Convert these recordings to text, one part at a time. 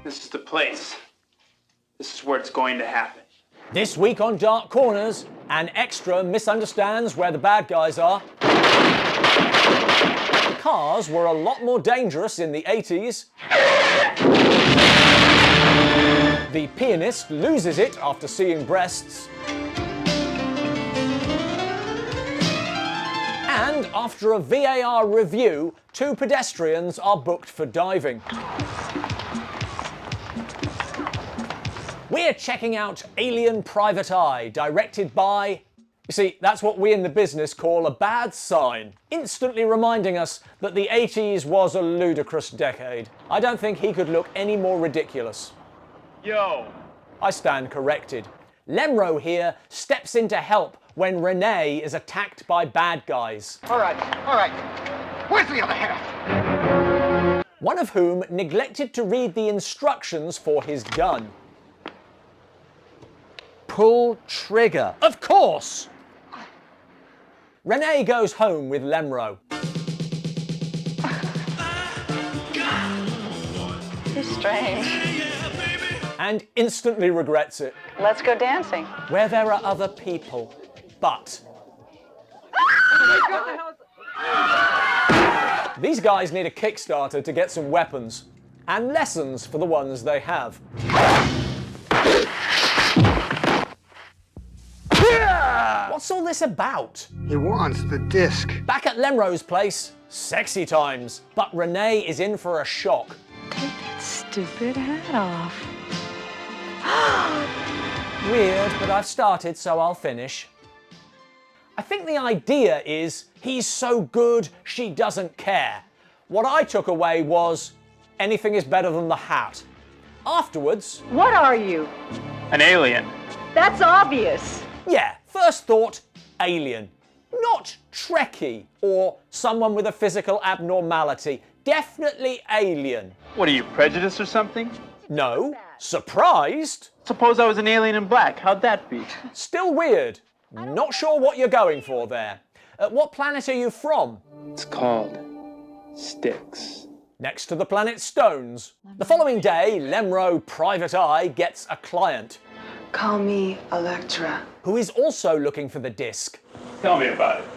This is the place. This is where it's going to happen. This week on Dark Corners, an extra misunderstands where the bad guys are. Cars were a lot more dangerous in the 80s. The pianist loses it after seeing breasts. And after a VAR review, 2 pedestrians are booked for diving. We're checking out Alien Private Eye, directed by... You see, that's what we in the business call a bad sign, instantly reminding us that the 80s was a ludicrous decade. I don't think he could look any more ridiculous. Yo! I stand corrected. Lemro here steps in to help when Renee is attacked by bad guys. All right. Where's the other half? One of whom neglected to read the instructions for his gun. Pull trigger. Of course! Renee goes home with Lemro. He's strange. And instantly regrets it. Let's go dancing. Where there are other people. But... These guys need a Kickstarter to get some weapons. And lessons for the ones they have. What's all this about? He wants the disc. Back at Lemro's place, sexy times. But Renee is in for a shock. Take that stupid hat off. Weird, but I've started, so I'll finish. I think the idea is, he's so good, she doesn't care. What I took away was, anything is better than the hat. Afterwards... What are you? An alien. That's obvious. Yeah, first thought, alien. Not Trekkie or someone with a physical abnormality. Definitely alien. What are you, prejudiced or something? No. Surprised? Suppose I was an alien in black. How'd that be? Still weird. Not sure what you're going for there. What planet are you from? It's called Stix. Next to the planet Stones. The following day, Lemro Private Eye gets a client. Call me Electra. Who is also looking for the disc. Tell me about it.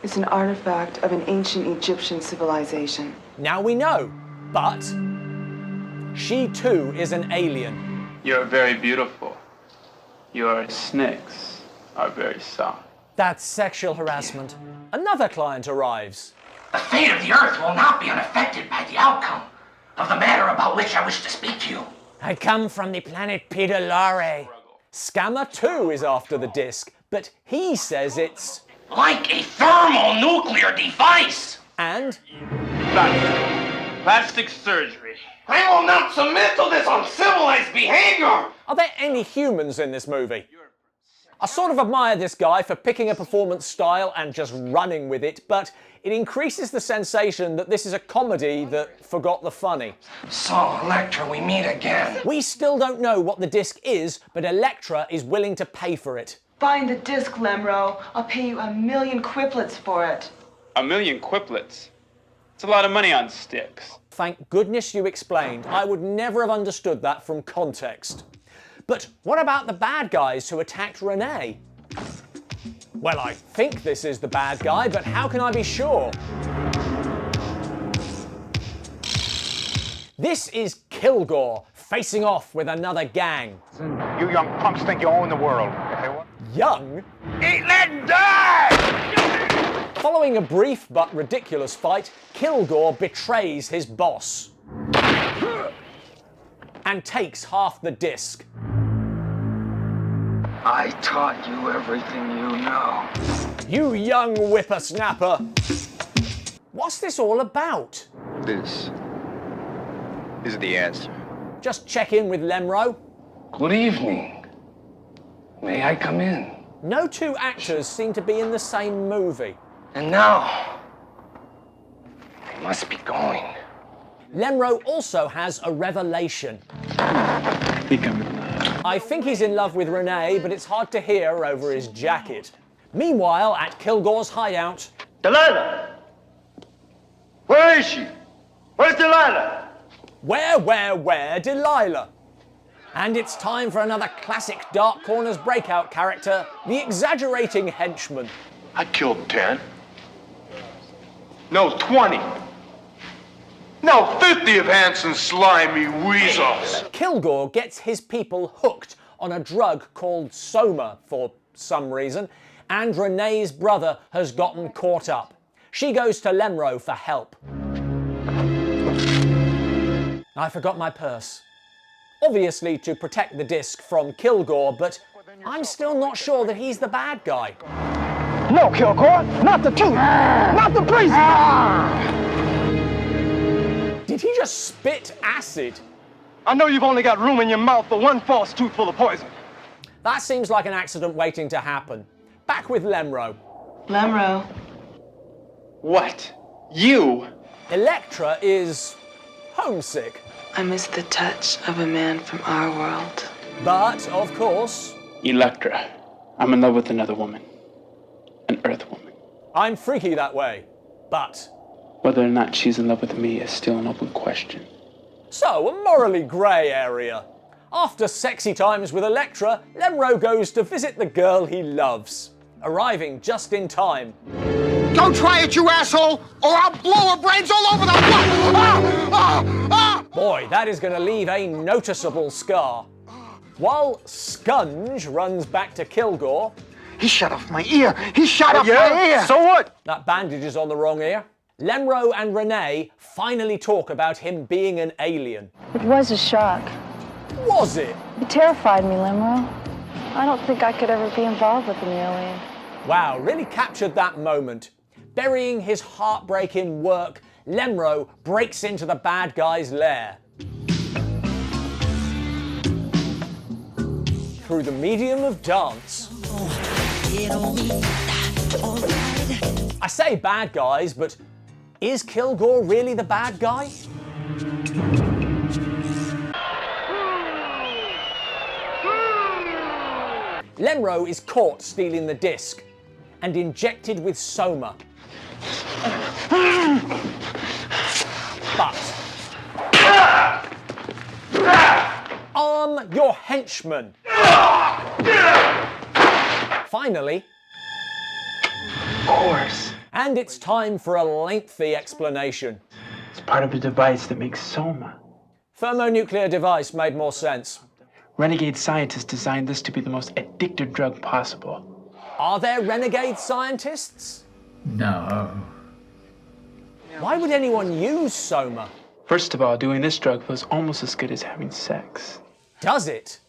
It's an artifact of an ancient Egyptian civilization. Now we know, but she too is an alien. You're very beautiful. Your snakes are very soft. That's sexual harassment. Another client arrives. The fate of the Earth will not be unaffected by the outcome of the matter about which I wish to speak to you. I come from the planet Pedalare. Scammer too is after the disc, but he says it's... like a thermonuclear device! And... Plastic surgery. I will not submit to this uncivilized behavior! Are there any humans in this movie? I sort of admire this guy for picking a performance style and just running with it, but it increases the sensation that this is a comedy that forgot the funny. So, Electra, we meet again. We still don't know what the disc is, but Electra is willing to pay for it. Find the disc, Lemro. I'll pay you 1,000,000 quiplets for it. 1,000,000 quiplets? It's a lot of money on Stix. Thank goodness you explained. I would never have understood that from context. But what about the bad guys who attacked Renee? Well, I think this is the bad guy, but how can I be sure? This is Kilgore, facing off with another gang. You young punks think you own the world. Young? Eat, let, die! Following a brief but ridiculous fight, Kilgore betrays his boss and takes half the disc. I taught you everything you know. You young whippersnapper! What's this all about? This is the answer. Just check in with Lemro. Good evening. May I come in? No 2 actors seem to be in the same movie. And now, I must be going. Lemro also has a revelation. I think he's in love with Renee, but it's hard to hear over his jacket. Meanwhile, at Kilgore's hideout... Delilah! Where is she? Where's Delilah? Where, Delilah? And it's time for another classic Dark Corners breakout character, the exaggerating henchman. I killed 10. No, 20. No, 50 of Hanson's slimy weasels. Kilgore gets his people hooked on a drug called Soma for some reason, and Renee's brother has gotten caught up. She goes to Lemro for help. I forgot my purse. Obviously to protect the disc from Kilgore, but I'm still not sure that he's the bad guy. No, Kilgore, not the tooth, not the priest. Did he just spit acid? I know you've only got room in your mouth for one false tooth full of poison. That seems like an accident waiting to happen. Back with Lemro. Lemro. What? You? Electra is homesick. I miss the touch of a man from our world. But, of course, Electra. I'm in love with another woman. An Earth woman. I'm freaky that way. But, Whether or not she's in love with me is still an open question. so a morally grey area. After sexy times with Electra, Lemro goes to visit the girl he loves, arriving just in time. Don't try it, you asshole, or I'll blow her brains all over the Boy, that is going to leave a noticeable scar. While Scunge runs back to Kilgore, He shot off my ear. He shot off my ear. So what? that bandage is on the wrong ear, Lemro and Renee finally talk about him being an alien. It was a shock. Was it? It terrified me, Lemro. I don't think I could ever be involved with an alien. Wow, really captured that moment. Burying his heartbreak in work, Lemro breaks into the bad guy's lair. Through the medium of dance. I say bad guys, but is Kilgore really the bad guy? Lemro is caught stealing the disc and injected with Soma. But arm your henchman. Finally. Of course. And it's time for a lengthy explanation. It's part of a device that makes Soma. Thermonuclear device made more sense. Renegade scientists designed this to be the most addictive drug possible. Are there renegade scientists? No. Why would anyone use Soma? First of all, doing this drug feels almost as good as having sex. Does it?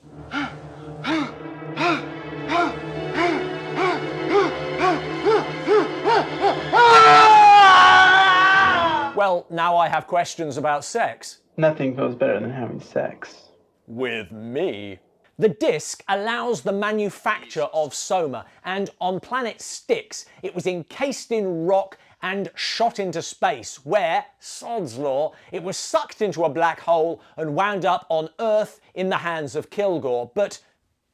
Well, now I have questions about sex. Nothing feels better than having sex. With me. The disc allows the manufacture of Soma, and on planet Stix, it was encased in rock and shot into space, where, sod's law, it was sucked into a black hole and wound up on Earth in the hands of Kilgore. But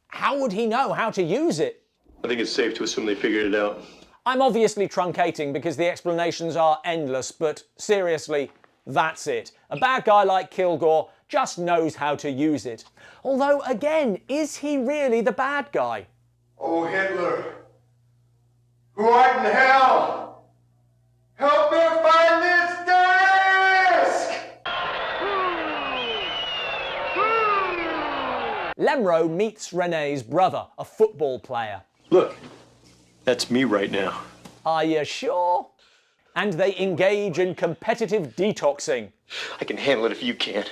how would he know how to use it? I think it's safe to assume they figured it out. I'm obviously truncating because the explanations are endless, but seriously, that's it. A bad guy like Kilgore just knows how to use it. Although, again, is he really the bad guy? Oh, Hitler, who art in hell, help me find this disc! Lemro meets Renee's brother, a football player. Look, that's me right now. Are you sure? And they engage in competitive detoxing. I can handle it if you can't.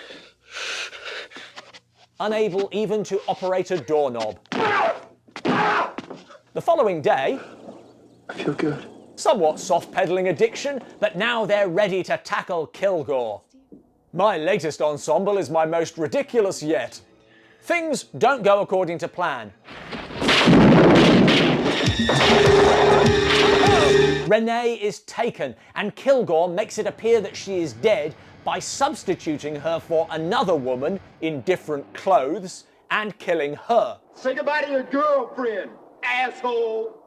Unable even to operate a doorknob. The following day, I feel good. somewhat soft-pedaling addiction, but now they're ready to tackle Kilgore. My latest ensemble is my most ridiculous yet. Things don't go according to plan. Renee is taken, and Kilgore makes it appear that she is dead by substituting her for another woman in different clothes and killing her. Say goodbye to your girlfriend, asshole!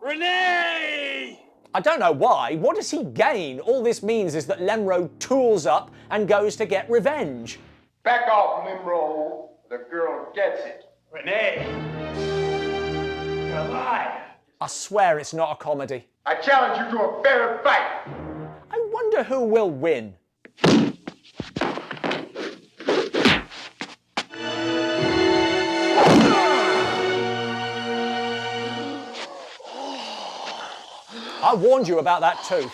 Renee! I don't know why. What does he gain? All this means is that Lemro tools up and goes to get revenge. Back off, Lemro. The girl gets it. Renee! You're alive! I swear it's not a comedy. I challenge you to a fair fight. I wonder who will win. I warned you about that too.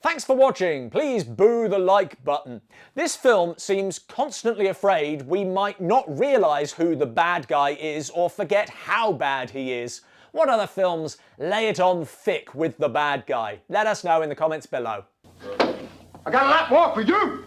Thanks for watching. Please boo the like button. This film seems constantly afraid we might not realise who the bad guy is or forget how bad he is. What other films lay it on thick with the bad guy? Let us know in the comments below. I got a lot more for you.